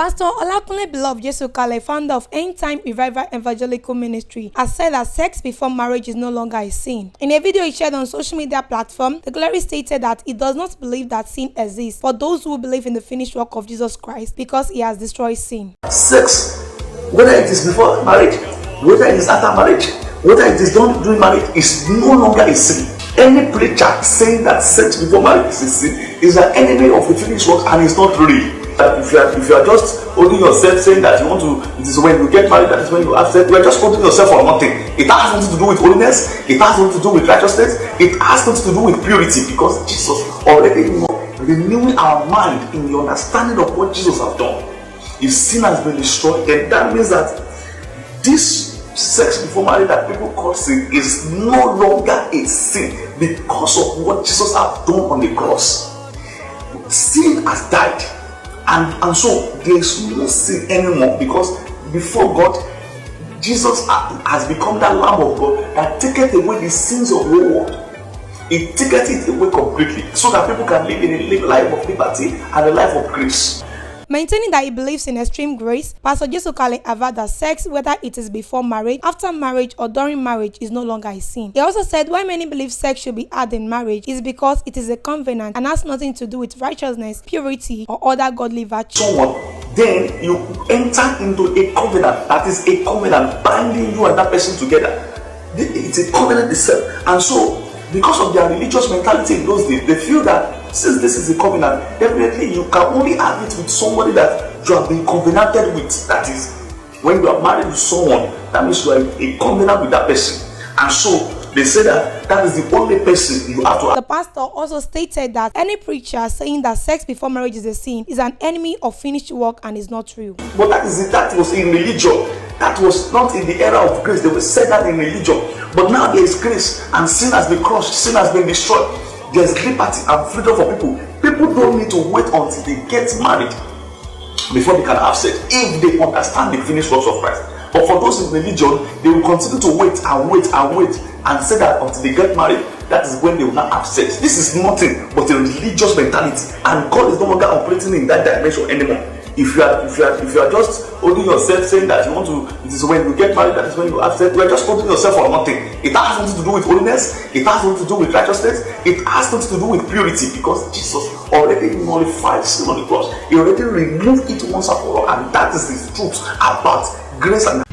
Pastor Olakunle Beloved Jesukale, founder of End Time Revival Evangelical Ministry, has said that sex before marriage is no longer a sin. In a video he shared on social media platform, the glory stated that he does not believe that sin exists for those who believe in the finished work of Jesus Christ because he has destroyed sin. Sex, whether it is before marriage, whether it is after marriage, whether it is done during marriage, is no longer a sin. Any preacher saying that sex before marriage is a sin is an enemy of the finished work and is not real. If you are just holding yourself saying that you want to, it is when you get married, that is when you have sex, you are just holding yourself for nothing. It has nothing to do with holiness, it has nothing to do with righteousness, it has nothing to do with purity, because Jesus already renewing our mind in the understanding of what Jesus has done. If sin has been destroyed, then that means that this sex before marriage that people call sin is no longer a sin because of what Jesus has done on the cross. Sin has died. And so there is no sin anymore, because before God, Jesus has become that Lamb of God that taketh away the sins of the world. He taketh it away completely so that people can live in a life of liberty and a life of grace. Maintaining that he believes in extreme grace, Pastor Jesukale averred that sex, whether it is before marriage, after marriage, or during marriage, is no longer a sin. He also said why many believe sex should be had in marriage is because it is a covenant and has nothing to do with righteousness, purity, or other godly virtues. Then you enter into a covenant that is a covenant binding you and that person together. It's a covenant itself. And so, because of their religious mentality in those days, they feel that since this is a covenant, definitely you can only have it with somebody that you have been covenanted with. That is, when you are married to someone, that means you are a covenant with that person. And so they say that is the only person you have to have. The pastor also stated that any preacher saying that sex before marriage is a sin is an enemy of finished work and is not real. But that was in religion. That was not in the era of grace. They will say that in religion. But now there is grace and sin has been crushed, sin has been destroyed. There's liberty and freedom for people. People don't need to wait until they get married before they can have sex, if they understand the finished works of Christ. But for those in religion, they will continue to wait and say that until they get married, that is when they will not have sex. This is nothing but a religious mentality, and God is no longer operating in that dimension anymore. If you are just holding yourself saying that you want to, it is when you get married, that is when you have sex, you are just holding yourself for nothing. It has nothing to do with holiness, it has nothing to do with righteousness, it has nothing to do with purity, because Jesus already nullified sin on the cross. He already removed it once and for all, and that is the truth about grace and